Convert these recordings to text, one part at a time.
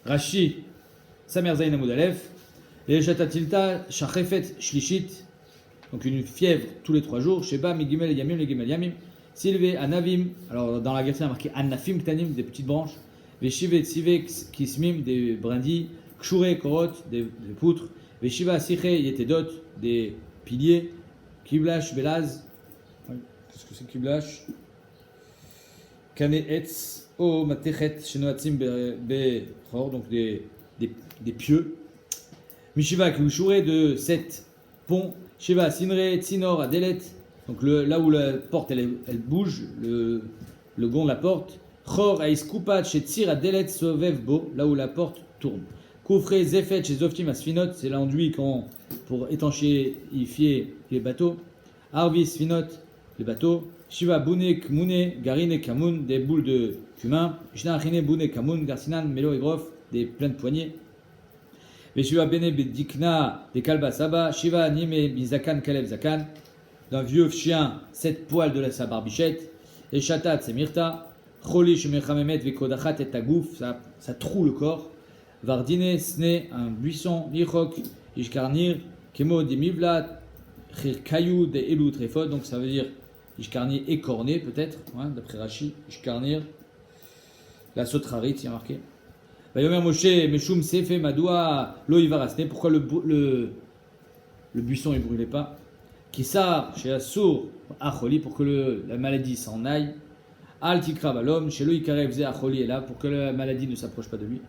Rashi, Samer Zayin Amud Aleph, et Shatatilta, Shachefet Shlishit, donc une fièvre tous les 3 jours, Sheba, Migimel Yamim, les Gimel Yamim, Silve, Anavim, alors dans la Gersa, il y a marqué Anafim, Ktanim, des petites branches, Veshive, Tsive, Kismim, des brindilles, Kshure, Korot, des poutres, Veshiva, Siche, Yetedot, des piliers, Kiblash, Belaz, qu'est-ce que c'est Kiblash? Kane Etz, O Matechet, Shenoatzim, Bechor, donc des pieux, Mishiva, Klushure, de 7 ponts, Shiva, Sinre, Tsinor, Adelet, donc là où la porte elle bouge, le gond de la porte, Chor, Aiskupat, chez Tsir, Adelet, Sovevbo, là où la porte tourne. Koufre, Zefet, chez Zoftim, Asfinot, c'est l'enduit pour étanchéifier les bateaux. Arvis, Sfinot, les bateaux. Shiva, Bune, Kmune, Garine, Kamun, des boules de cumin. Jnachine, Bune, Kamun, Garsinan, Melo et Grof, des pleines poignées. Shiva, Bene, Bedikna, des Kalba Saba. Shiva, Nime, Bizakan, Kalev, Zakan, d'un vieux chien, 7 poils de sa barbichette. Et Shatat, c'est Myrta. Cholish, Mechamemet, Vekodachat, et Tagouf, ça troue le corps. Vardine, Sne, un buisson, Nichok, Ishkarnir, Kemo, Dimivla, Chirkayou, des Elou, Trefot, donc ça veut dire Ishkarnir écorné peut-être, hein, d'après Rashi, Ishkarnir, la Sotrarit, il y a marqué. Vayomer Moshe, Meshum, Sefe, Madoua, Lo Ivarasne, pourquoi le buisson ne brûlait pas? Kissar, chez Assour, Acholi, pour que la maladie s'en aille. Al Tikra Balom, chez Lo Ikarevze, Acholi est là, pour que la maladie ne s'approche pas de lui.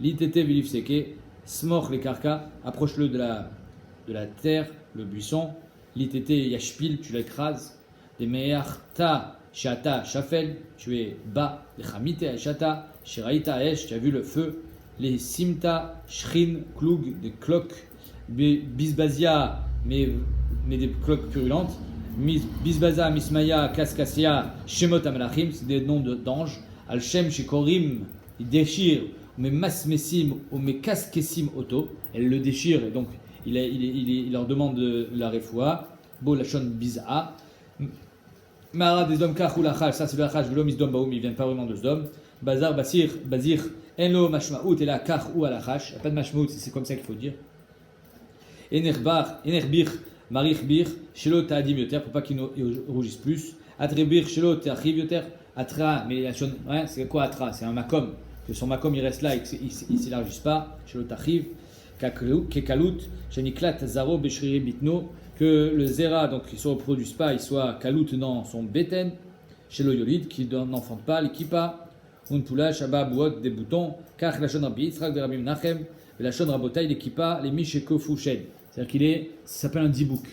L'itete vilifseke, smor les karka, approche-le de la terre, le buisson. L'itete yashpil, tu l'écrases. Des me'arta shata shafel, tu es bas. Les chamite shata, shiraita esh, tu as vu le feu. Les simta shrin klug, des cloques. Bisbazia, mais des cloques purulentes. Bisbaza, mismaya, kaskasia, shemot amalachim, c'est des noms d'anges. Al-shem shikorim, il déchire. Mais masmesim ou mais kaskesim auto, elle le déchire et donc il leur demande la refoua. Bo lachon biza. Mara des hommes kach ou lachal, ça c'est le lachal, l'homme is dom baoum, ils viennent pas vraiment de ce dom. Bazar basir enlo mashmaout et la kach ou alachash, il n'y a pas de mashmaout, c'est comme ça qu'il faut dire. Enerbir marich bir shelo ta'adim yoter pour pas qu'il rougisse plus. Atrebir shelo ta'achiv yoter. Atra, mais ouais, c'est quoi atra? C'est un makom. Que son makom il reste là et qu'il ne s'élargisse pas, chez le tachiv, kekalut, chez niklat zaro beshriri bitno, que le zera, donc il ne se reproduise pas, il soit kalut dans son béten, chez le yolid, qui n'enfante pas, l'équipa, unpula, shaba, bouot, des boutons, kach la shon rabbi yitzrak de rabbi menachem, la shon rabotai, l'équipa, les mishekofu shed. C'est-à-dire ça s'appelle un dibouk.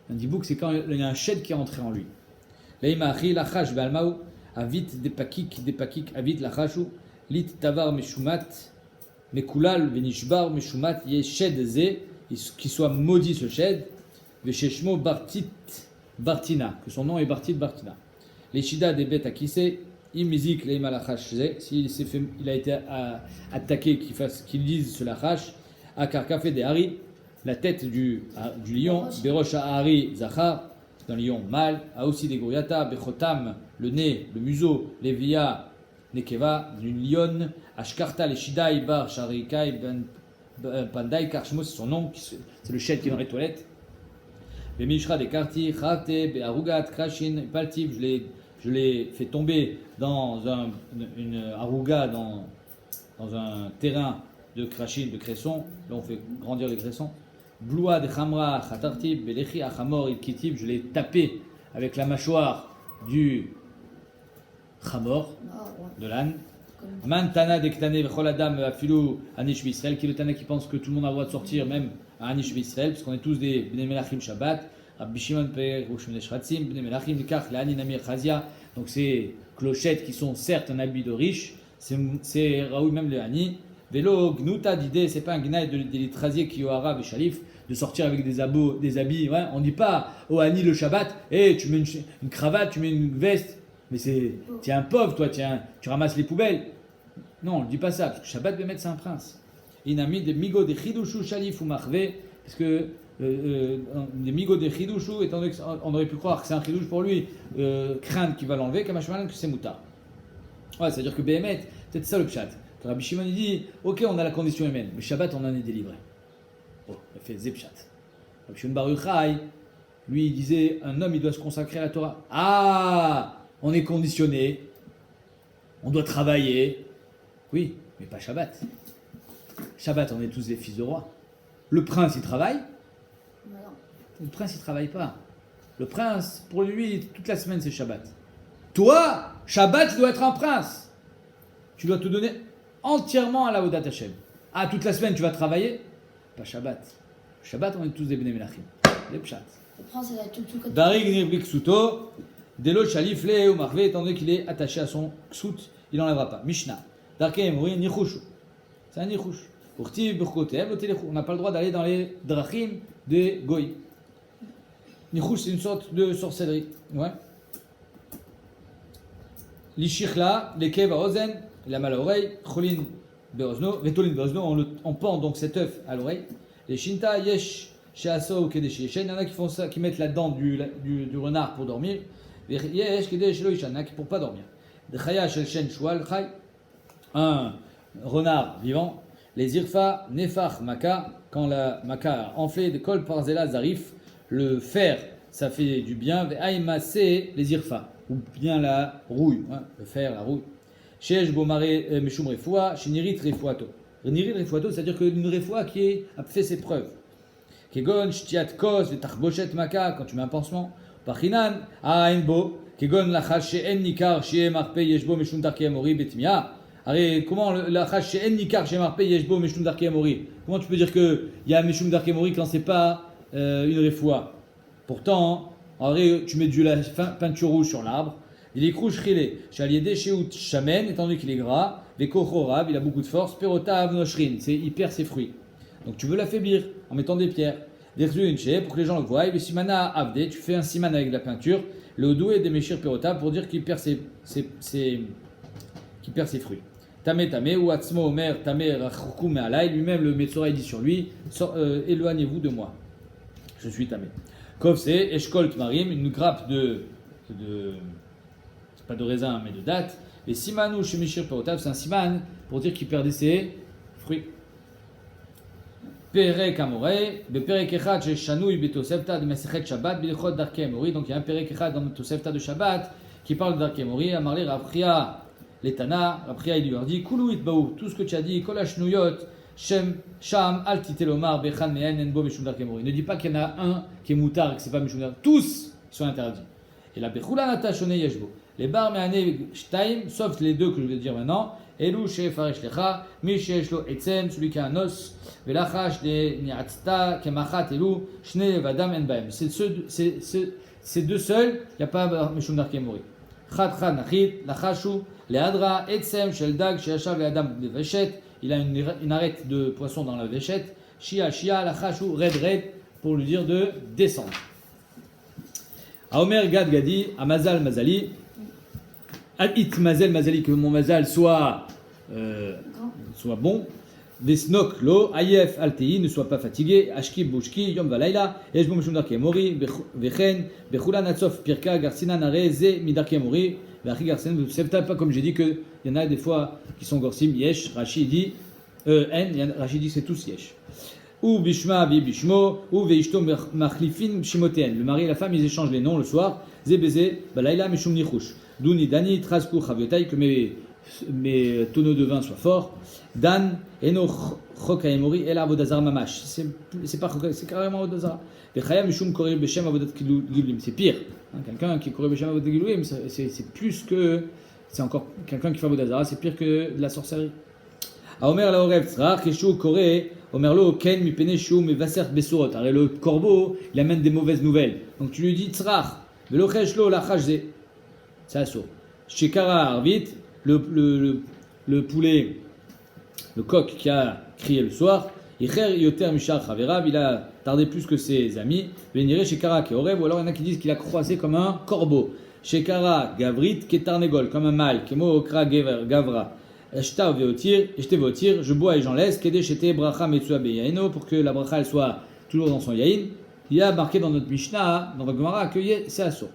Un dibouk, c'est quand il y a un shed qui est entré en lui. Leima achi, lachash, balmaou, avit, des pakik, avit, lachashu, lit tavar meshumat, mekulal venishbar meshumat yeshed ze, qui soit maudit ce shed, vesheshmo bartit bartina, que son nom est Bartit Bartina. Les shida des bêtes akise, imizik leima lachash ze, il a été attaqué, qu'il dise ce lachash, akarkafe de hari, la tête du lion, berosh hari zachar, d'un lion mâle, a aussi des gouriata, bechotam, le nez, le museau, levia, nekeva, d'une lionne, ashkarta, les shidai, bar, sharikai, pandai, karshmo, c'est son nom, c'est le shed qui est dans les toilettes. Les mishra des karti, chate, bearugat, krashin, paltiv, je l'ai fait tomber dans une aruga, dans un terrain de krashin, de cresson, là on fait grandir les cressons. Bloua de Khamra, Khatartib, Belechi, Achamor, Ilkitib, je l'ai tapé avec la mâchoire du Khamor, de l'âne. Mantana de Ktane, Choladam, Afilou, Anish Bisrael, qui est le Tana qui pense que tout le monde a le droit de sortir, même à Anish Bisrael, parce qu'on est tous des Bnei Melachim Shabbat, Rabbi Shimon Pei, Roshmene Shratzim, Bnei Melachim, Nikach, Lani Namir Chazia, donc ces clochettes qui sont certes un habit de riche, c'est Raoui même le Hani. Vélo, Gnuta d'idée, c'est pas un gnaï de l'Itrazier qui est au Arabe et Shalif, de sortir avec des habits. Ouais. On dit pas au Hani le Shabbat, tu mets une cravate, tu mets une veste, mais tu es un pauvre, toi, tu ramasses les poubelles. Non, on ne dit pas ça, parce que Shabbat Bémet c'est un prince. Inami de Migo de Chidushu Shalif ou Marvé, parce que des Migo de Chidushu, étant donné qu'on aurait pu croire que c'est un Chidush pour lui, craindre qu'il va l'enlever, Kamashmalan que c'est Mouta. Ouais, c'est-à-dire que Bémet, peut-être ça le pshat. Rabbi Shimon il dit, ok, on a la condition humaine, mais Shabbat, on en est délivré. Bon, il fait Zepchat. Rabbi Shimon Bar Yochai, lui, il disait, un homme, il doit se consacrer à la Torah. Ah, on est conditionné, on doit travailler. Oui, mais pas Shabbat. Shabbat, on est tous des fils de roi. Le prince, il travaille. Le prince, il travaille pas. Le prince, pour lui, toute la semaine, c'est Shabbat. Toi, Shabbat, tu dois être un prince. Tu dois te donner entièrement à la Vodat Hashem. Ah, toute la semaine, tu vas travailler? Pas Shabbat. Shabbat, on est tous des Bnei Melachim. Des Pshat. Le prince, il a tout comme Barig Nirblik Ksuto, Delo Shalif Le ou Marvé, étant donné qu'il est attaché à son Ksut, il n'enlèvera pas. Mishnah. Darkei Mori Nichushu. C'est un Nichush. Urti Burkotev, on n'a pas le droit d'aller dans les Drachim des Goy. Nichush, c'est une sorte de sorcellerie. Ouais. L'Ishichla, les Kev à Ozen, il a mal à l'oreille, Cholin Beozno, Vetolin Beozno, on pend donc cet œuf à l'oreille. Les Shinta, Yesh, Sheaso ou Kedeshi Yeshen, il y en a qui font ça, qui mettent la dent du renard pour dormir. Yesh, Kedesh Lo Yishana, qui pour pas dormir. De Chaya Shel Shen Shual Chay, un renard vivant. Les Irfa, Nefach Maka, quand la Maka a enflé de Kol Parzela Zarif, le fer, ça fait du bien. Aïmase, les Irfa, ou bien la rouille, hein, le fer, la rouille. Shesh Bomare Meshum Refoua, Shinirit Refouato. Nirit Refouato, c'est-à-dire qu'une Refoua qui a fait ses preuves. Kegon, Shtiat Kos, Tachboshet Maka, quand tu mets un pansement. Pachinan, Aenbo, Kegon Lachash She'en Nikar, She'en Marpe, Yeshbo Meshum Darki Amori, Betmia. Allez, comment Lachash She'en Nikar, She'en Marpe, Yeshbo Meshum Darki Amori? Comment tu peux dire qu'il y a Meshum Darki Amori quand c'est pas une Refoua? Pourtant, en vrai, tu mets de la peinture rouge sur l'arbre. Il est crouche rilé. Chaliédé sheout shamen, étant donné qu'il est gras. Veko chorab, il a beaucoup de force. Perota noshrin, il perd ses fruits. Donc tu veux l'affaiblir en mettant des pierres. Derzu inche, pour que les gens le voient. Et simana avde, tu fais un siman avec de la peinture. Le odou et des méchir perota pour dire qu'il perd ses fruits. Tame tame, ou atzmo omer tame rachoukoum alay, lui-même le Metzora dit sur lui, éloignez-vous de moi. Je suis tamé. Kov c'est eshkolt marim, une grappe pas de raisin mais de date. Et simanou chez Mishir Perotav, c'est un siman pour dire qu'il perdait ses fruits. Perek Amorei, Perek Echad chez Shanouy Betosefta de Mesechet Shabbat, Bilchot Darkei Amori. Donc il y a un Perek Echad dans Tosefta de Shabbat qui parle de Darkei Amori. Amarli Rapria Letana, Rapria il lui a dit Kulu Itbaou, tout ce que tu as dit, Kolash Nuyot, Shem Sham Altitelomar Bechan Mehen Enbo Meshum Darkei Amori. Ne dis pas qu'il y en a un qui est moutard et que c'est pas Meshum Darkei. Tous sont interdits. Et la Bechula Natashone Yeshbo. Les bar me'ane shtaim, sauf les deux que je vais dire maintenant. Elu she'farish lecha, mi she'esh lo etzem, celui qui a un os, velachash de ni'atzta, kemachat elu, shne vadam en baem. C'est deux seuls, il n'y a pas meshum darkei mori. Chad chad nachit, lachashu, leadra, etzem, sheldag, she'ashav le'adam de veshet. Il a une arête de poisson dans la veshet. Shia, shia, lachashu, red, red, pour lui dire de descendre. Aomer Gad Gadi, Amazal Mazali. It Mazel Mazali, que mon Mazal soit bon. Vesnok Lo, Ayef Altei, ne soit pas fatigué. Ashki Bouchki, Yom Valaila, Ejbom Shundarke Mori, Vechen, Bechula Natsof, Pirka, Garsina Nare, Ze, Midarke Mori, Vachi Garsen, c'est pas comme j'ai dit qu'il y en a des fois qui sont Gorsim, Yesh, Rashi dit, Rashi dit c'est tous Yesh. Ou Bishma, Bishmo, ou Veishto Machlifin, Shimoten. Le mari et la femme, ils échangent les noms le soir. Zebeze, Balaila, Meshum Nichush. Douni Dani, Trasku, Chaviotai, que mes tonneaux de vin soient forts. Dan, Eno, Chokaemori, El Avodazar Mamash. C'est pas Chokaemori, c'est carrément Avodazar. Vechaya, Mishum, Koril, Beshem, Avodat Giluim. C'est pire. Quelqu'un qui Koril, Beshem, Avodat Giluim, c'est plus que. C'est encore quelqu'un qui fait Avodazar, c'est pire que de la sorcellerie. Aomer la Orev Tzrach, Keshu, Koré, Omerlo, Ken, Mipene, Shu, Mevaser, Besorot. Alors le corbeau, il amène des mauvaises nouvelles. Donc tu lui dis Tzrach, Velo Cheshlo, la Chashze. C'est assaut. Chez Kara Arvit, le poulet, le coq qui a crié le soir, il a tardé plus que ses amis. Véniré chez Kara qui aurait, ou alors il y en a qui disent qu'il a croisé comme un corbeau. Chez Kara Gavrit, qui est Tarnegol, comme un mâle, qui est Okra Gavra. Je bois et j'en laisse, pour que la bracha elle soit toujours dans son yaïn. Il y a marqué dans notre Mishnah, dans la Gemara, que c'est assaut.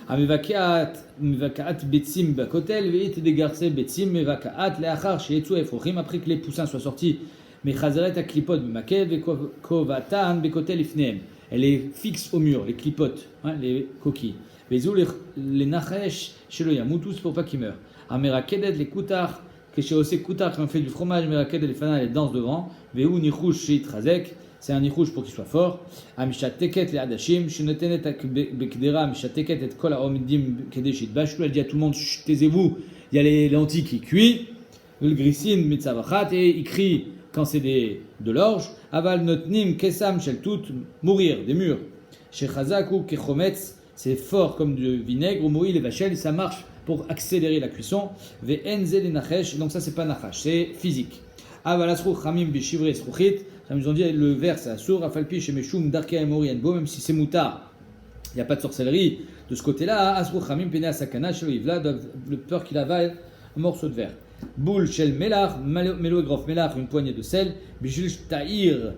Mevakaat betsim bakotel ve'it degarse betsim mevakaat leachar sheetzu efrochim après que les poussins soient sortis. Mais chazaret a klipot b'makel ve'kovatan bekotel ifneem. Elle est fixe au mur, les clipotes, hein, les coquilles. Vezou les nachesh shelo yamutus pour pas qu'ils meurent. Amerakedet les kutar que chez Osé kutar qui ont fait du fromage merakedet les fana les danse devant. Ve'u nichush sheit razek. C'est un nichouche pour qu'il soit fort. Amishat teket les adashim, shinotenet bekdera, amishat teket et kol haomidim kedeshit bashlu. Elle dit à tout le monde, taisez-vous, il y a les lentilles qui cuisent. Le grisin mitzavachat, et il crie quand c'est de l'orge. Aval notnim kesam shel tout, mourir, des murs. Chez chazaku kechometz, c'est fort comme du vinaigre. Mouil et vachel, ça marche pour accélérer la cuisson. Ve enze les nachesh, donc ça c'est pas nachash, c'est physique. Aval asruch ramim bishivre sruchit. Ils ont dit le vers c'est assour, afalpi chez Meshum, Darka et Mori Enbo, même si c'est moutard, il n'y a pas de sorcellerie de ce côté-là. Asrou Khamim Pene Asakana, Shelo Ivla, le peur qu'il avale un morceau de verre. Boule Shel Melach, Melo et Grof Melach, une poignée de sel. Bijil Ta'ir,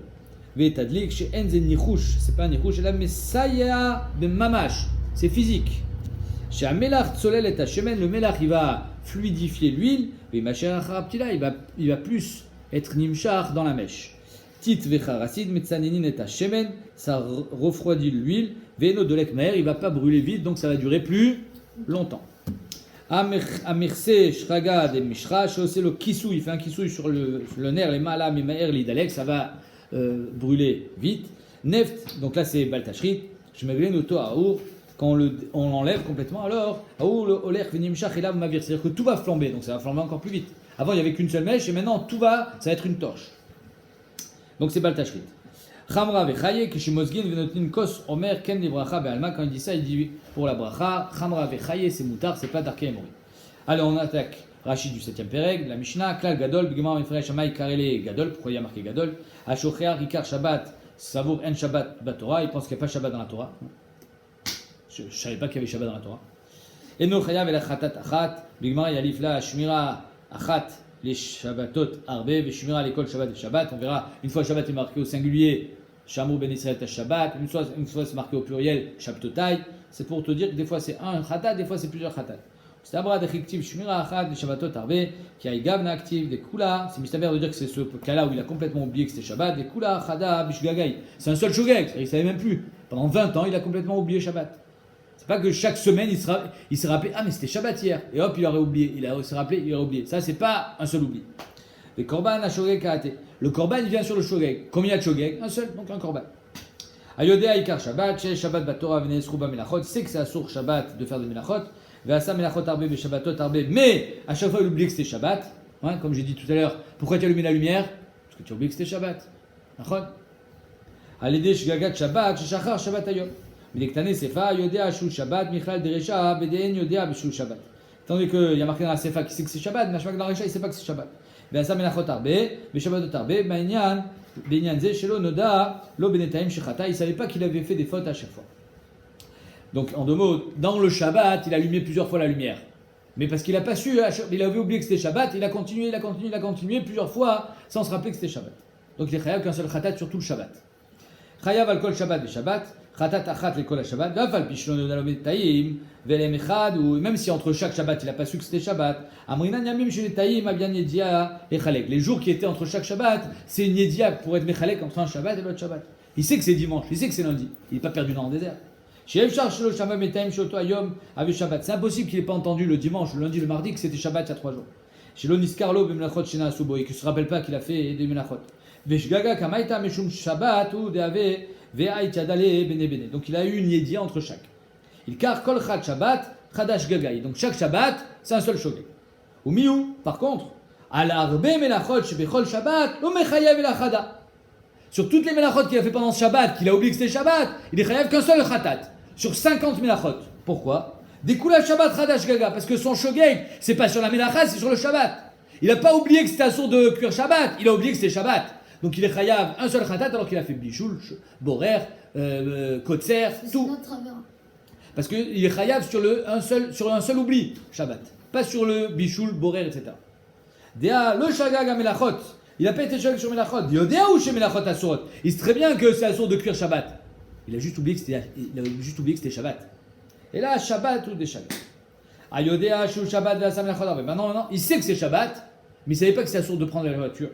Vetadlik, chez Enzen Nichouch, c'est pas un Nichouch, là, mais Saya de Mamash, c'est physique. Chez Melach Tzolel et Hachemen, le Melach il va fluidifier l'huile, et Macher Acharaptila, il va plus être Nimchar dans la mèche. Tit vecharasid metzanenin et shemen, ça refroidit l'huile. Veno de l'ekmer, il va pas brûler vite, donc ça va durer plus longtemps. Amerse shraga de mishra, c'est le kisou, il fait un kisou sur le nerf, les malam et maher l'idalek, ça va brûler vite. Neft, donc là c'est baltachrit. Je me viens auto aour, quand on l'enlève complètement, alors aour le oler venimshach et là mavir, c'est-à-dire que tout va flamber, donc ça va flamber encore plus vite. Avant il y avait qu'une seule mèche et maintenant ça va être une torche. Donc c'est Baltachrit. Chamra vechaye, kishimosgin venotnin kos omer ken li bracha be'alma. Quand il dit ça, il dit pour la bracha. Chamra vechaye, c'est moutar, c'est pas darkei mori. Allez, on attaque Rachid du 7e Péreg, la Mishnah, Klal Gadol, Bigmar Mifrei Shamay, Karele Gadol. Pourquoi il y a marqué Gadol? Ashochea, Rikar Shabbat, Savour En Shabbat Batora. Il pense qu'il n'y a pas Shabbat dans la Torah. Je ne savais pas qu'il y avait Shabbat dans la Torah. Eno Chayav el Achatat Achat, Bigmar Yalifla, Shmira Achat. Les Shabbatot Arbe, Veshmira l'école Shabbat et Shabbat. On verra, une fois Shabbat est marqué au singulier, Shamou Ben Israël Shabbat. Une fois c'est marqué au pluriel, Shabtotai. C'est pour te dire que des fois c'est un Khatat, des fois c'est plusieurs Khatat. C'est Abra de Chiktiv, Shmira Achat, des Shabbatot Arbe, qui a Igavna active, des Kula. C'est mystère de dire que c'est ce cas-là où il a complètement oublié que c'était Shabbat. Des Kula, Chada, Bishgagai. C'est un seul Shogeg, il ne savait même plus. Pendant 20 ans, il a complètement oublié Shabbat. C'est pas que chaque semaine il se rappelait, ah mais c'était Shabbat hier, et hop il aurait oublié, il se rappelé, il aurait oublié. Ça c'est pas un seul oubli. Le korban a shogeg karate. Le korban il vient sur le shogeg. Combien il y a de shogeg? Un seul, donc un korban. Ayodea ikar Shabbat, chez Shabbat batora venes ruba melachot, c'est que c'est assour Shabbat de faire des melachot, veasa melachot arbe be Shabbatot arbe, mais à chaque fois il oublie que c'était Shabbat, hein, comme j'ai dit tout à l'heure. Pourquoi tu as allumé la lumière? Parce que tu as oublié que c'était Shabbat. D'accord? Alede shgagat Shabbat, chez Shachar Shabbat ayom. Tandis qu'il y a marqué dans la Sefa qui sait que c'est Shabbat, mais dans la Recha il ne sait pas que c'est Shabbat. Il ne savait pas qu'il avait fait des fautes à chaque fois. Donc en deux mots, dans le Shabbat, il a allumé plusieurs fois la lumière. Mais parce qu'il n'a pas su, il avait oublié que c'était Shabbat, il a continué plusieurs fois sans se rappeler que c'était Shabbat. Donc il est chayav qu'un seul khatat sur tout le Shabbat. Chayav al kol Shabbat et Shabbat. Khatat achat l'école à Shabbat, ou même si entre chaque Shabbat il n'a pas su que c'était Shabbat, les jours qui étaient entre chaque Shabbat, c'est une yedia pour être mechalek entre un Shabbat et l'autre Shabbat. Il sait que c'est dimanche, il sait que c'est lundi, il n'est pas perdu dans le désert. C'est impossible qu'il n'ait pas entendu le dimanche, le lundi, le mardi que c'était Shabbat il y a 3 jours. Et qu'il ne se rappelle pas qu'il a fait des melachot. Donc il a eu une yedia entre chaque. Il car kol chad Shabbat, chadash gagai. Donc chaque Shabbat, c'est un seul shogeg. Ou miou, par contre, al arbe melachot shebechol Shabbat, lo mechayev el achada. Sur toutes les melachot qu'il a fait pendant ce Shabbat, qu'il a oublié que c'était Shabbat, il est chayev qu'un seul khatat. Sur 50 melachot. Pourquoi? Des kula Shabbat chadash gaga, parce que son shogeg, c'est pas sur la melacha, c'est sur le Shabbat. Il n'a pas oublié que c'était un sourd de cuire Shabbat, il a oublié que c'était Shabbat. Donc il est chayav un seul khatat alors qu'il a fait bichoul, borer, kotser, tout. Parce qu'il est chayav sur un seul oubli, Shabbat. Pas sur le bichoul, borer, etc. Dea le shagag à melachot. Il n'a pas été shagag sur melachot. Yodea ou chez melachot asurot. Il sait très bien que c'est assour de cuire Shabbat. Il a juste oublié que c'était Shabbat. Et là, Shabbat ou des Shabbat. Ayodea, Shu Shabbat, Vasam Lachot Arbe. Maintenant, il sait que c'est Shabbat, mais il ne savait pas que c'est assourd de prendre la voiture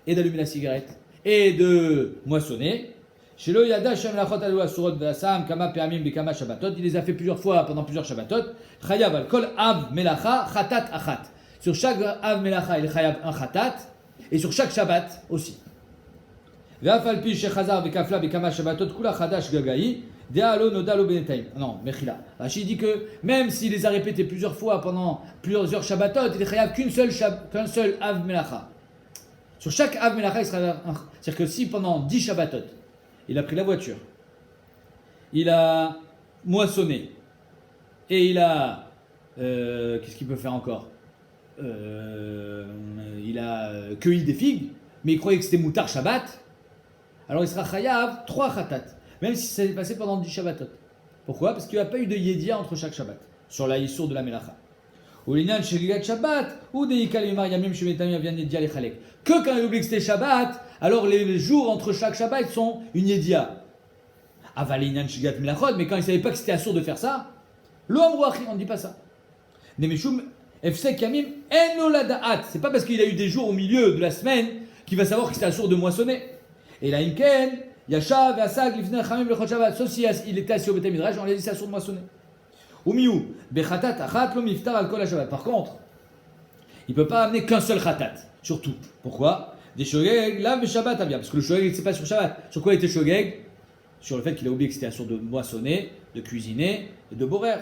et d'allumer la cigarette et de moissonner. Chez le Yada Shem Lachot Alu Asurot Vasam, Kama Peamim Bekama Shabbatot. Il les a fait plusieurs fois pendant plusieurs Shabbatot. Chayav al Kol Av Melacha, Chatat Achat. Sur chaque Av Melacha, il chayav un Chatat, et sur chaque Shabbat aussi. Ve'afalpi Shechazar Bekafla Bekama Shabbatot, Kula Chadash Gagai. Non, Mechila. Rachid dit que même s'il les a répétés plusieurs fois pendant plusieurs Shabbatot, il est chayav qu'un seul Av Melacha. Sur chaque Av Melacha, il sera un. C'est-à-dire que si pendant 10 Shabbatot, il a pris la voiture, il a moissonné, et il a. Qu'est-ce qu'il peut faire encore? Il a cueilli des figues, mais il croyait que c'était Moutar Shabbat, alors il sera chayav 3 Khatat. Même si ça s'est passé pendant 10 Shabbatot. Pourquoi? Parce qu'il n'y a pas eu de Yedia entre chaque Shabbat, sur la Yissour de la Melacha. Ou l'inyan Shegigat Shabbat, ou des Yikalimar Yamim Shemetamim Avian Yedia Lechalek. Que quand il oublie que c'était Shabbat, alors les jours entre chaque Shabbat sont une Yedia. Aval l'inyan Shegigat Melachot, mais quand il ne savait pas que c'était assourd de faire ça, lo amruachi, on ne dit pas ça. Nemeshum Efsek Yamim Enoladaat. C'est pas parce qu'il a eu des jours au milieu de la semaine qu'il va savoir que c'était assourd de moissonner. Et là, Imken. Yashav, Asag, Livnei Chamim, Lechot Shabbat. Sauf si il était assis au Beth Midrash, on lui a dit c'est assourd de moissonner. Umiu, Bechatat, Achat, Lo Miftar, Al Kol Shabbat. Par contre, il ne peut pas amener qu'un seul Khatat, surtout. Pourquoi? Des Shogeg, Lav, Shabbat, Avia. Parce que le Shogeg, c'est pas sur Shabbat. Sur quoi il était Shogeg? Sur le fait qu'il a oublié que c'était assourd de moissonner, de cuisiner et de borer.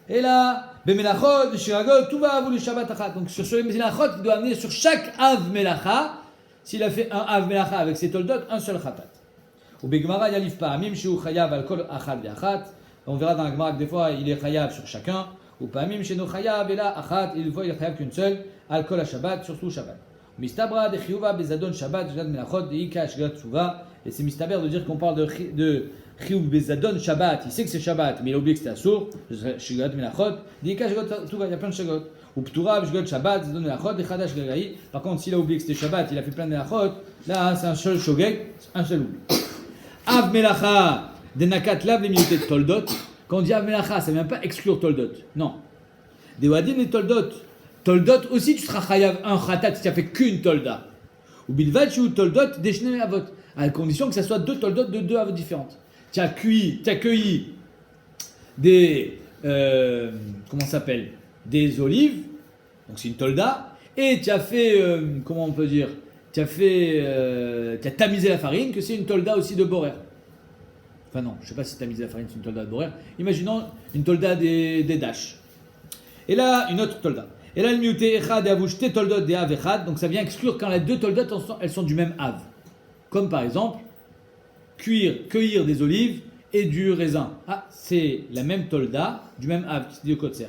Et là, Bemelachot, Shiragot, tout va à vous le Shabbat Achat. Donc sur ce Melachot, il doit amener sur chaque Av Melacha, s'il a fait un Av Melacha avec ses toldot, un seul Khatat. On verra dans la Gemara que des fois il est chayav sur chacun. Ou pamim chez nos chayav et là achat, il faut il est chayav qu'une seule. Alcool à Shabbat, surtout Shabbat. Mistabra de chiyuva bezadon Shabbat, jad melachot de ika shgat tsuva. Et c'est mistaber de dire qu'on parle de chiyuv bezadon Shabbat. Il sait que c'est Shabbat, mais il a oublié que c'était assour. Shgat melachot de ika shgat tsuva. Il y a plein de shagot. Ou ptura shgat Shabbat, zadon melachot de chadash gagai. Par contre, s'il a oublié que c'était Shabbat, il a fait plein de melachot. Là, c'est un seul shogeg, un seul oubli. Av Melacha, des Nakat, lav les minutes de Toldot. Quand on dit Av Melacha, ça ne vient pas exclure Toldot. Non. Des Wadin et Toldot. Toldot aussi, tu seras chayav un Khatat si tu n'as fait qu'une Tolda. Ou Bilvad, ou Toldot, Deshne Avot. À la condition que ça soit deux Toldot de deux Avot différentes. Tu as cueilli des. Comment ça s'appelle? Des olives. Donc c'est une Tolda. Et tu as fait. Comment on peut dire? Tu as tamisé la farine, que c'est une tolda aussi de borer. Enfin non, je ne sais pas si tamisé la farine c'est une tolda de borer. Imaginons une tolda des dash. Et là, une autre tolda. Et là, le miuté echad et avouchté toldot des av echad. Donc ça vient exclure quand les deux toldot elles sont du même av. Comme par exemple, cueillir des olives et du raisin. Ah, c'est la même tolda du même av qui se dit au kotser.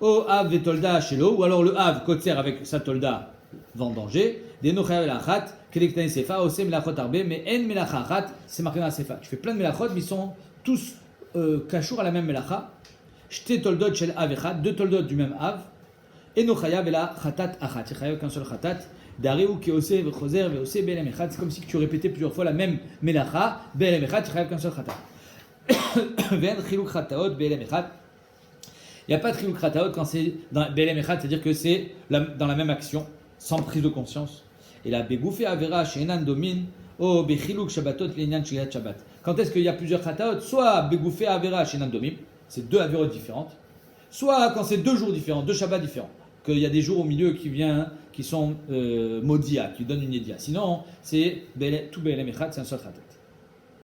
O av et tolda chez l'eau, ou alors le av kotser avec sa tolda vendanger. Des nochayav elachat, kedektane sefa, osem melachot arbe, mais en melacha achat, c'est marqué dans la sefa. Tu fais plein de melachot, mais ils sont tous kashour à la même melacha. Shte toldot shel av echad, deux toldot du même av. Et nochayav elachatat achat, c'est chayav qu'un seul chatat. Dariou ki osé vechoser veosé belem echad, c'est comme si tu répétais plusieurs fois la même melacha, belem echad, c'est chayav qu'un seul chatat. Ven chiluk chataot belem echad. Il n'y a pas de chiluk chataot quand c'est dans belem echad, c'est-à-dire que c'est dans la même action, sans prise de conscience. Et la begoufé avera chez Enan domine au bechiluk shabbatot l'Enan shigat shabbat. Quand est-ce qu'il y a plusieurs khataot? Soit begoufé avera chez Enan domine, c'est deux avérots différentes. Soit quand c'est 2 jours différents, 2 shabbats différents, qu'il y a des jours au milieu qui sont maudia, qui donnent une yedia. Sinon, c'est tout belem echad, c'est un seul khatat.